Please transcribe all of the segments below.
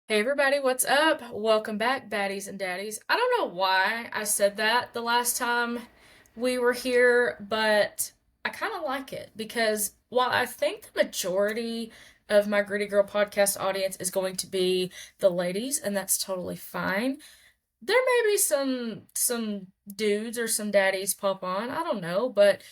Hey everybody, what's up? Welcome back, baddies and daddies. I don't know why I said that the last time we were here, but I kind of like it because while I think the majority of my Gritty Girl podcast audience is going to be the ladies, and that's totally fine, there may be some dudes or some daddies pop on. I don't know, but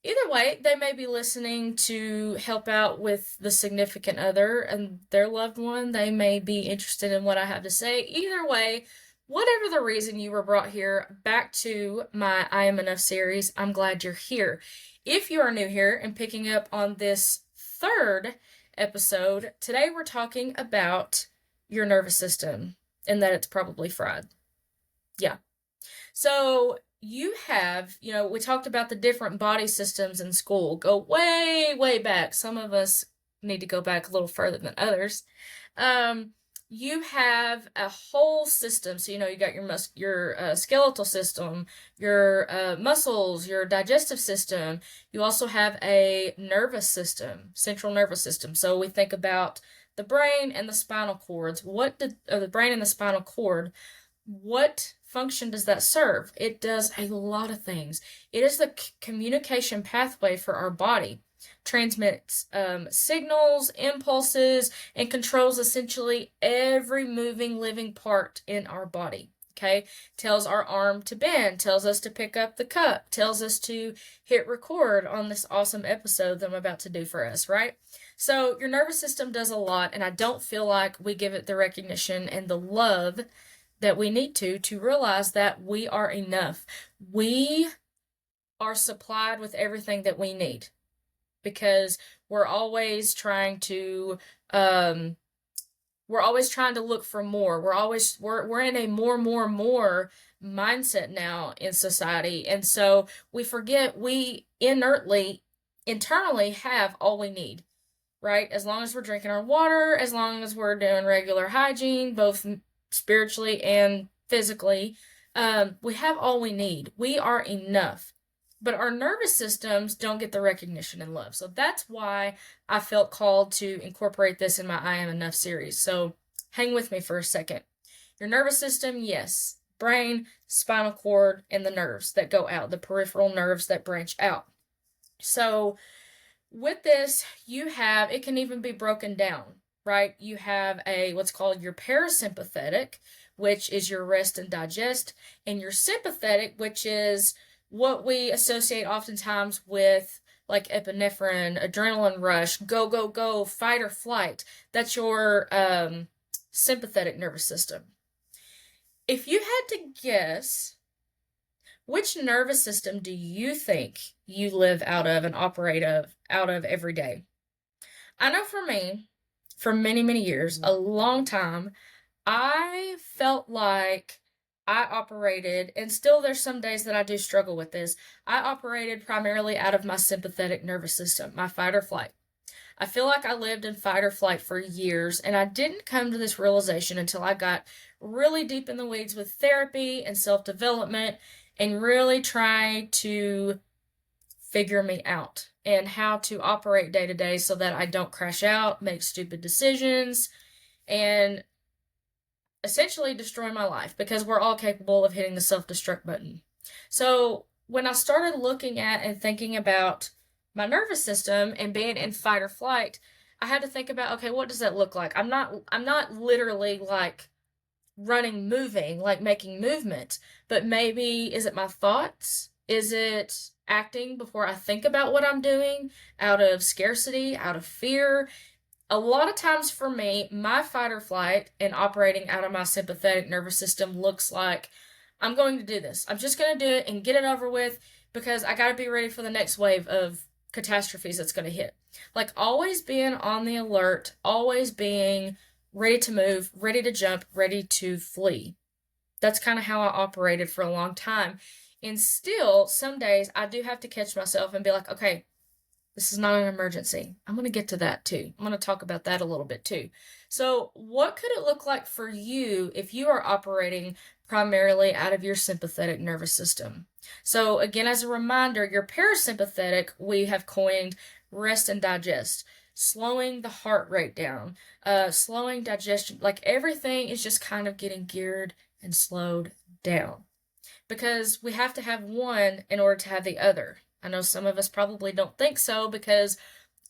either way, they may be listening to help out with the significant other and their loved one. They may be interested in what I have to say. Either way, whatever the reason you were brought here back to my I Am Enough series, I'm glad you're here. If you are new here and picking up on this third episode, today we're talking about your nervous system and that it's probably fried. Yeah. So you have, we talked about the different body systems in school. Go way, way back. Some of us need to go back a little further than others. Um, you have a whole system. So, you got your skeletal system, your muscles, your digestive system. You also have a nervous system, central nervous system. So we think about the brain and the spinal cords. The brain and the spinal cord, what function does that serve? It does a lot of things. It is the communication pathway for our body, transmits signals, impulses, and controls essentially every moving living part in our body. Okay, tells our arm to bend, tells us to pick up the cup, tells us to hit record on this awesome episode that I'm about to do for us, right? So your nervous system does a lot, and I don't feel like we give it the recognition and the love that we need to realize that we are enough. We are supplied with everything that we need because we're always trying to look for more. We're in a more mindset now in society. And so we forget we internally have all we need, right? As long as we're drinking our water, as long as we're doing regular hygiene, both spiritually and physically, we have all we need. We are enough. But our nervous systems don't get the recognition and love. So that's why I felt called to incorporate this in my I Am Enough series. So hang with me for a second. Your nervous system, yes. Brain, spinal cord, and the nerves that go out, the peripheral nerves that branch out. So with this, it can even be broken down, right? You have what's called your parasympathetic, which is your rest and digest, and your sympathetic, which is what we associate oftentimes with like epinephrine, adrenaline rush, go, go, go, fight or flight. That's your sympathetic nervous system. If you had to guess, which nervous system do you think you live out of and operate out of every day? I know for me, for many, many years, a long time, I felt like I operated, and still there's some days that I do struggle with this. I operated primarily out of my sympathetic nervous system, my fight or flight. I feel like I lived in fight or flight for years, and I didn't come to this realization until I got really deep in the weeds with therapy and self development and really try to figure me out and how to operate day to day so that I don't crash out, make stupid decisions, and essentially destroy my life because we're all capable of hitting the self destruct button. So when I started looking at and thinking about my nervous system and being in fight or flight, I had to think about, okay, what does that look like? I'm not literally like moving, like making movement, but maybe is it my thoughts? Is it acting before I think about what I'm doing out of scarcity, out of fear? A lot of times for me, my fight or flight and operating out of my sympathetic nervous system looks like I'm going to do this. I'm just going to do it and get it over with because I got to be ready for the next wave of catastrophes that's going to hit. Like always being on the alert, always being ready to move, ready to jump, ready to flee. That's kind of how I operated for a long time. And still, some days I do have to catch myself and be like, okay, this is not an emergency. I'm going to get to that too. I'm going to talk about that a little bit too. So, what could it look like for you if you are operating primarily out of your sympathetic nervous system? So, again, as a reminder, your parasympathetic, we have coined rest and digest. slowing the heart rate down, slowing digestion. Like everything is just kind of getting geared and slowed down because we have to have one in order to have the other. I know some of us probably don't think so because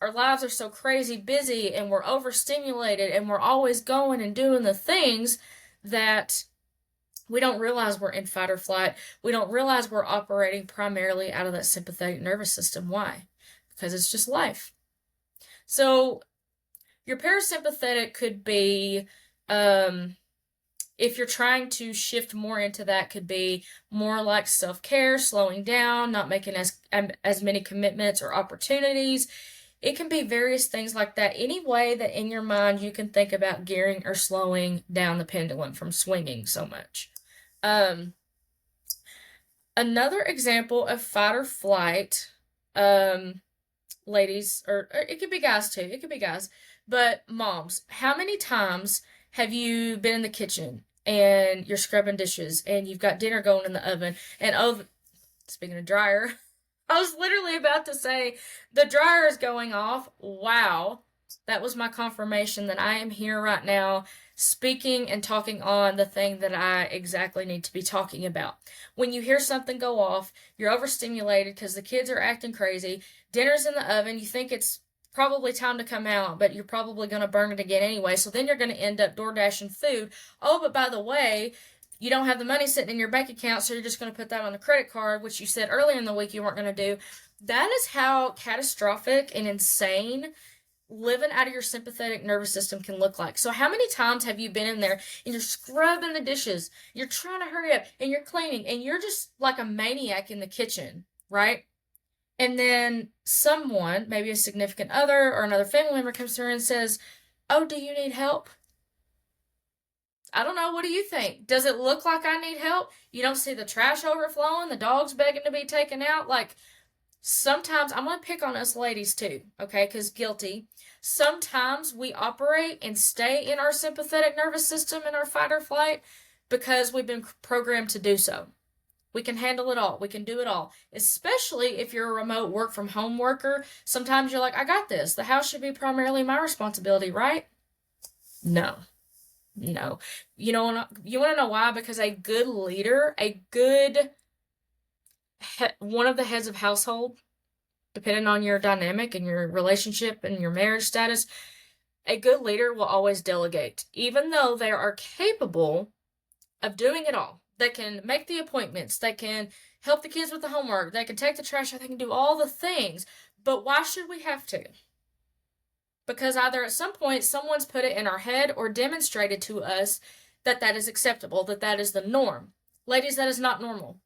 our lives are so crazy busy and we're overstimulated and we're always going and doing the things that we don't realize we're in fight or flight. We don't realize we're operating primarily out of that sympathetic nervous system. Why? Because it's just life. So your parasympathetic could be, if you're trying to shift more into that, could be more like self-care, slowing down, not making as many commitments or opportunities. It can be various things like that. Any way that in your mind you can think about gearing or slowing down the pendulum from swinging so much. Another example of fight or flight, ladies, or it could be guys too. It could be guys. But moms, how many times have you been in the kitchen and you're scrubbing dishes and you've got dinner going in the oven and speaking of dryer, I was literally about to say the dryer is going off. Wow. That was my confirmation that I am here right now speaking and talking on the thing that I exactly need to be talking about. When you hear something go off, you're overstimulated because the kids are acting crazy, dinner's in the oven, you think it's probably time to come out, but you're probably going to burn it again anyway, so then you're going to end up door dashing food. Oh, but by the way, you don't have the money sitting in your bank account, so you're just going to put that on the credit card, which you said earlier in the week you weren't going to do. That is how catastrophic and insane living out of your sympathetic nervous system can look like. So how many times have you been in there and you're scrubbing the dishes, you're trying to hurry up, and you're cleaning, and you're just like a maniac in the kitchen, right? And then someone, maybe a significant other or another family member, comes through and says, "Oh, do you need help?" I don't know. What do you think? Does it look like I need help? You don't see the trash overflowing, the dogs begging to be taken out? Like, sometimes, I'm going to pick on us ladies too, okay, because guilty. Sometimes we operate and stay in our sympathetic nervous system in our fight or flight because we've been programmed to do so. We can handle it all. We can do it all. Especially if you're a remote work from home worker. Sometimes you're like, I got this. The house should be primarily my responsibility, right? No. No. You want to know why? Because a good leader, one of the heads of household, depending on your dynamic and your relationship and your marriage status, a good leader will always delegate, even though they are capable of doing it all. They can make the appointments, they can help the kids with the homework, they can take the trash out, they can do all the things. But why should we have to? Because either at some point someone's put it in our head or demonstrated to us that that is acceptable, that that is the norm. Ladies, that is not normal.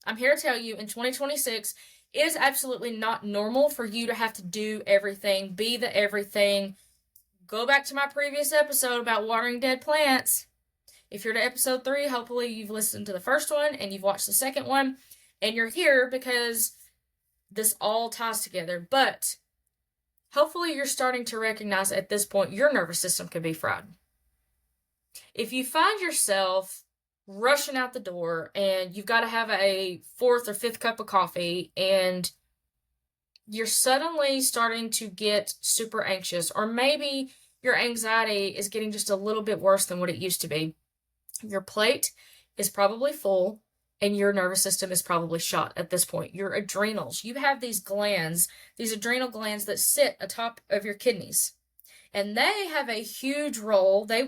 I'm here to tell you, in 2026, it is absolutely not normal for you to have to do everything, be the everything. Go back to my previous episode about watering dead plants. If you're to episode 3, hopefully you've listened to the first one and you've watched the second one, and you're here because this all ties together. But hopefully you're starting to recognize at this point your nervous system can be fried. If you find yourself rushing out the door and you've got to have a 4th or 5th cup of coffee and you're suddenly starting to get super anxious, or maybe your anxiety is getting just a little bit worse than what it used to be, your plate is probably full and your nervous system is probably shot at this point. Your adrenals, you have these glands, these adrenal glands that sit atop of your kidneys. And they have a huge role. They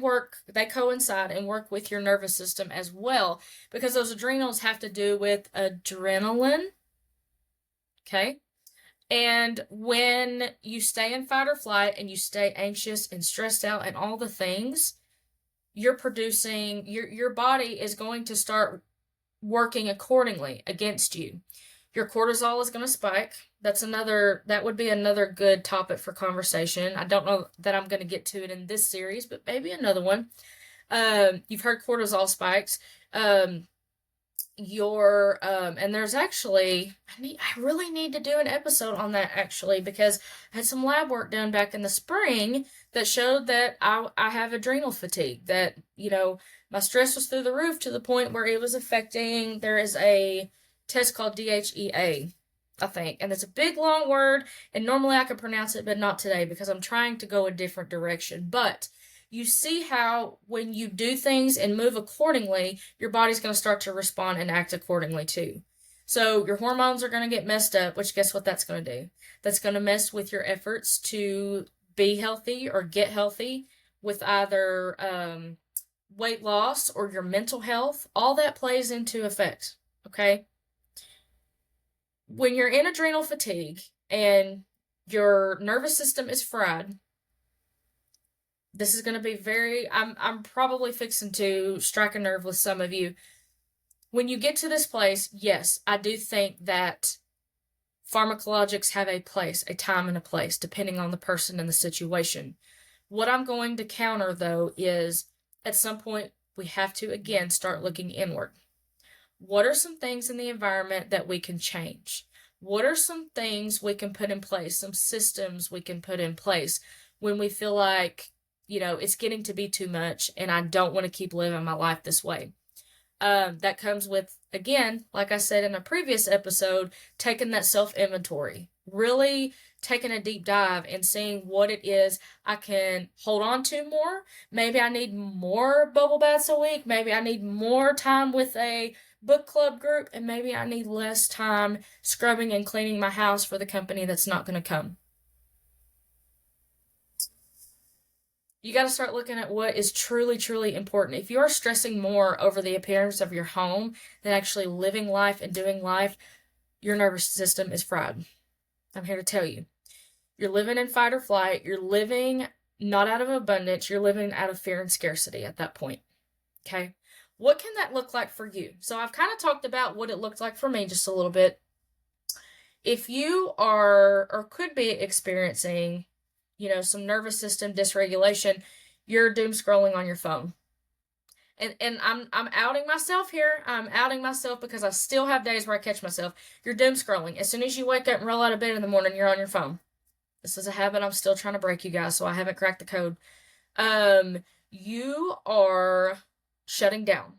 coincide and work with your nervous system as well, because those adrenals have to do with adrenaline. Okay? And when you stay in fight or flight and you stay anxious and stressed out and all the things, you're producing, your body is going to start working accordingly against you. Your cortisol is going to spike. That would be another good topic for conversation. I don't know that I'm going to get to it in this series, but maybe another one. You've heard cortisol spikes. And there's actually, I really need to do an episode on that actually, because I had some lab work done back in the spring that showed that I have adrenal fatigue, that, my stress was through the roof to the point where it was affecting, there is a test called DHEA I think. And it's a big, long word, and normally I could pronounce it, but not today because I'm trying to go a different direction. But you see how when you do things and move accordingly, your body's going to start to respond and act accordingly too. So your hormones are going to get messed up, which guess what that's going to do? That's going to mess with your efforts to be healthy or get healthy with either weight loss or your mental health. All that plays into effect, okay? When you're in adrenal fatigue and your nervous system is fried, this is going to be I'm probably fixing to strike a nerve with some of you. When you get to this place, yes, I do think that pharmacologics have a place, a time and a place, depending on the person and the situation. What I'm going to counter, though, is at some point we have to, again, start looking inward. What are some things in the environment that we can change? What are some things we can put in place, some systems we can put in place when we feel like, it's getting to be too much and I don't want to keep living my life this way? That comes with, again, like I said in a previous episode, taking that self-inventory, really taking a deep dive and seeing what it is I can hold on to more. Maybe I need more bubble baths a week. Maybe I need more time with a book club group, and maybe I need less time scrubbing and cleaning my house for the company that's not going to come. You got to start looking at what is truly, truly important. If you are stressing more over the appearance of your home than actually living life and doing life, your nervous system is fried. I'm here to tell you. You're living in fight or flight. You're living not out of abundance. You're living out of fear and scarcity at that point. Okay? What can that look like for you? So I've kind of talked about what it looked like for me just a little bit. If you are or could be experiencing, some nervous system dysregulation, you're doom scrolling on your phone. And I'm outing myself here. I'm outing myself because I still have days where I catch myself. You're doom scrolling. As soon as you wake up and roll out of bed in the morning, you're on your phone. This is a habit I'm still trying to break, you guys, so I haven't cracked the code. You are shutting down.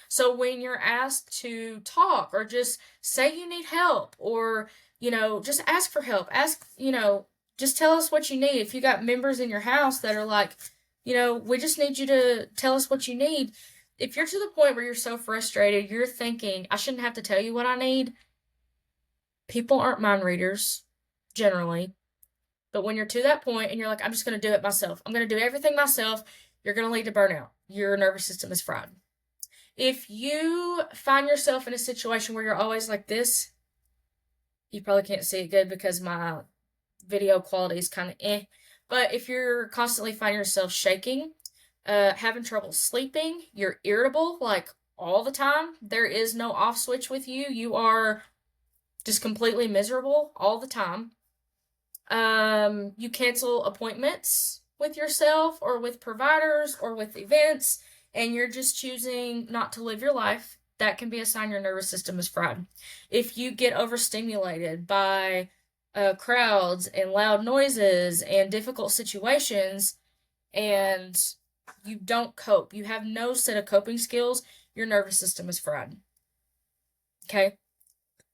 So when you're asked to talk or just say you need help or, just ask for help, just tell us what you need. If you got members in your house that are like, we just need you to tell us what you need. If you're to the point where you're so frustrated, you're thinking, I shouldn't have to tell you what I need. People aren't mind readers, generally. But when you're to that point and you're like, I'm just going to do it myself. I'm going to do everything myself. You're going to lead to burnout. Your nervous system is fried. If you find yourself in a situation where you're always like this, you probably can't see it good because my video quality is kind of but if you're constantly finding yourself shaking, having trouble sleeping, you're irritable like all the time, there is no off switch with you, you are just completely miserable all the time, you cancel appointments with yourself or with providers or with events, and you're just choosing not to live your life, that can be a sign your nervous system is fried. If you get overstimulated by crowds and loud noises and difficult situations and you don't cope, you have no set of coping skills, your nervous system is fried. Okay?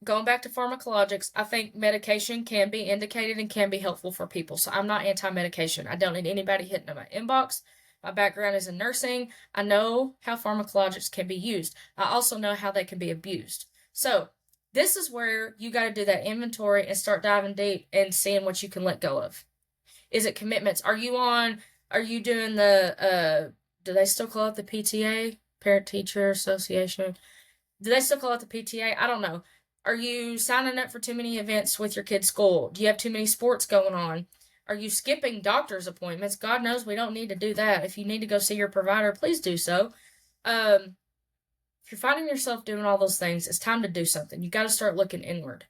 Going back to pharmacologics, I think medication can be indicated and can be helpful for people. So I'm not anti-medication. I don't need anybody hitting in my inbox. My background is in nursing. I know how pharmacologics can be used. I also know how they can be abused. So this is where you got to do that inventory and start diving deep and seeing what you can let go of. Is it commitments? Are you doing the, do they still call it the PTA? Parent Teacher Association? Do they still call it the PTA? I don't know. Are you signing up for too many events with your kid's school? Do you have too many sports going on? Are you skipping doctor's appointments? God knows we don't need to do that. If you need to go see your provider, please do so. If you're finding yourself doing all those things, it's time to do something. You got to start looking inward.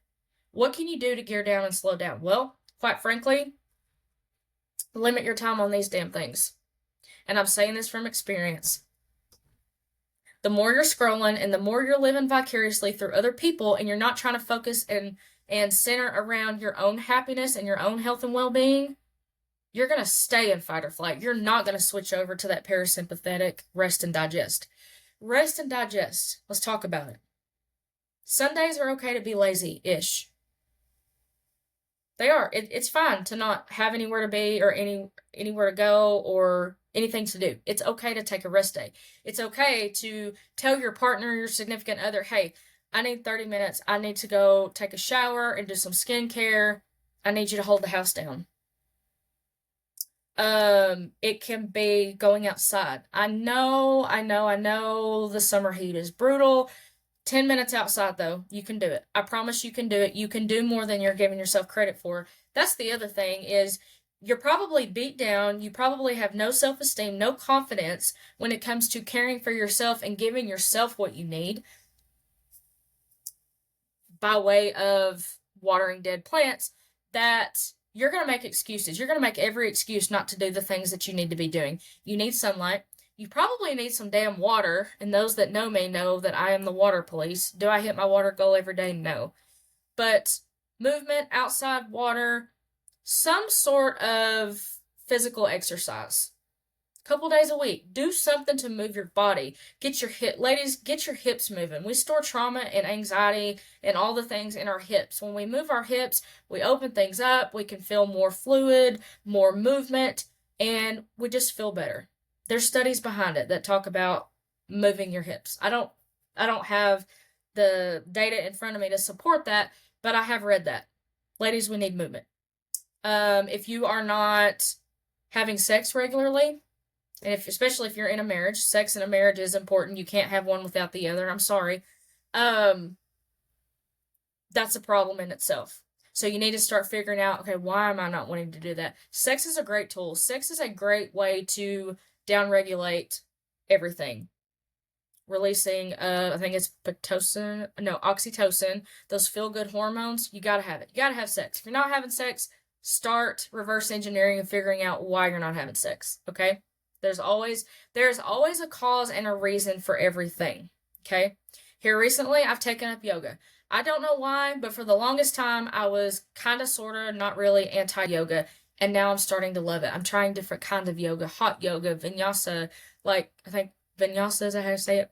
What can you do to gear down and slow down? Well, quite frankly, limit your time on these damn things. And I'm saying this from experience. The more you're scrolling and the more you're living vicariously through other people and you're not trying to focus and center around your own happiness and your own health and well-being, you're going to stay in fight or flight. You're not going to switch over to that parasympathetic rest and digest. Rest and digest. Let's talk about it. Sundays are okay to be lazy-ish. They are. It's fine to not have anywhere to be or anywhere to go or anything to do. It's okay to take a rest day. It's okay to tell your partner, your significant other, hey, I need 30 minutes. I need to go take a shower and do some skincare. I need you to hold the house down. It can be going outside. I know the summer heat is brutal. 10 minutes outside, though. You can do it. I promise you can do it. You can do more than you're giving yourself credit for. That's the other thing is you're probably beat down. You probably have no self-esteem, no confidence when it comes to caring for yourself and giving yourself what you need by way of watering dead plants, that you're going to make excuses. You're going to make every excuse not to do the things that you need to be doing. You need sunlight. You probably need some damn water, and those that know me know that I am the water police. Do I hit my water goal every day? No. But movement, outside water, some sort of physical exercise. Couple days a week. Do something to move your body. Ladies, get your hips moving. We store trauma and anxiety and all the things in our hips. When we move our hips, we open things up. We can feel more fluid, more movement, and we just feel better. There's studies behind it that talk about moving your hips. I don't have the data in front of me to support that, but I have read that. Ladies, we need movement. If you are not having sex regularly, and especially if you're in a marriage, sex in a marriage is important. You can't have one without the other. I'm sorry. Um, that's a problem in itself. So you need to start figuring out, okay, why am I not wanting to do that? Sex is a great tool. Sex is a great way to downregulate everything. Releasing, I think it's oxytocin, those feel-good hormones. You gotta have it. You gotta have sex. If you're not having sex, start reverse engineering and figuring out why you're not having sex, okay? There's always a cause and a reason for everything, okay? Here recently, I've taken up yoga. I don't know why, but for the longest time, I was kind of, sort of, not really anti-yoga, and now I'm starting to love it. I'm trying different kinds of yoga, hot yoga, vinyasa, I think vinyasa is how to say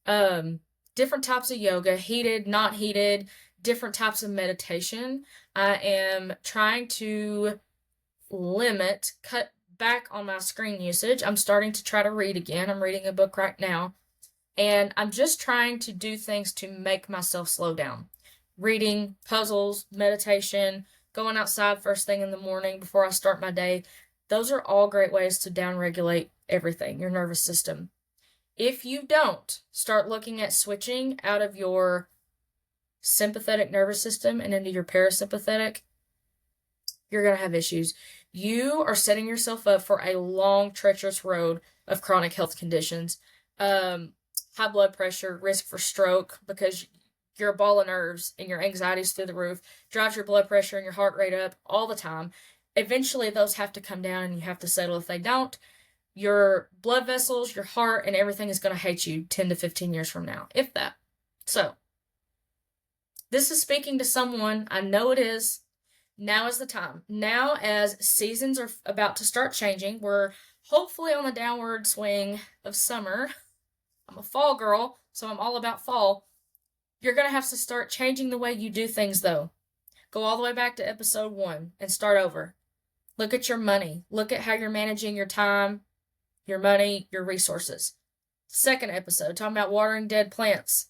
it. Different types of yoga, heated, not heated, different types of meditation. I am trying to cut back on my screen usage. I'm starting to try to read again. I'm reading a book right now. And I'm just trying to do things to make myself slow down. Reading, puzzles, meditation, going outside first thing in the morning before I start my day. Those are all great ways to downregulate everything, your nervous system. If you don't start looking at switching out of your sympathetic nervous system and into your parasympathetic, you're going to have issues. You are setting yourself up for a long, treacherous road of chronic health conditions. High blood pressure, risk for stroke because you're a ball of nerves and your anxiety's through the roof, drives your blood pressure and your heart rate up all the time. Eventually, those have to come down and you have to settle. If they don't, your blood vessels, your heart, and everything is going to hate you 10 to 15 years from now, if that. So, this is speaking to someone, I know it is. Now is the time. Now, as seasons are about to start changing, we're hopefully on the downward swing of summer. I'm a fall girl, so I'm all about fall. You're going to have to start changing the way you do things, though. Go all the way back to episode 1 and start over. Look at your money. Look at how you're managing your time, your money, your resources. Second episode, talking about watering dead plants.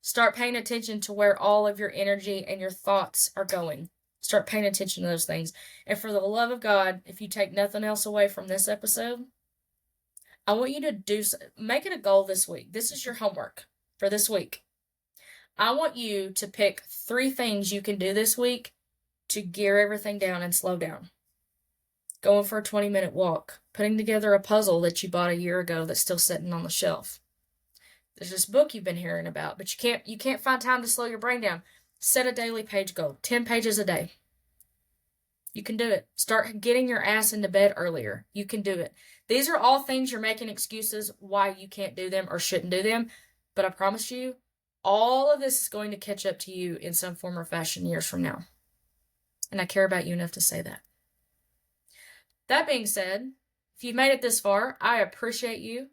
Start paying attention to where all of your energy and your thoughts are going. Start paying attention to those things. And for the love of God, if you take nothing else away from this episode, I want you to make it a goal this week. This is your homework for this week. I want you to pick 3 things you can do this week to gear everything down and slow down. Going for a 20-minute walk. Putting together a puzzle that you bought a year ago that's still sitting on the shelf. There's this book you've been hearing about, but you can't find time to slow your brain down. Set a daily page goal. 10 pages a day. You can do it. Start getting your ass into bed earlier. You can do it. These are all things you're making excuses why you can't do them or shouldn't do them. But I promise you, all of this is going to catch up to you in some form or fashion years from now. And I care about you enough to say that. That being said, if you've made it this far, I appreciate you.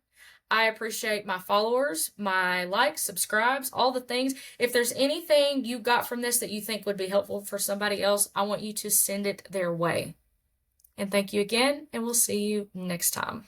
I appreciate my followers, my likes, subscribes, all the things. If there's anything you got from this that you think would be helpful for somebody else, I want you to send it their way. And thank you again, and we'll see you next time.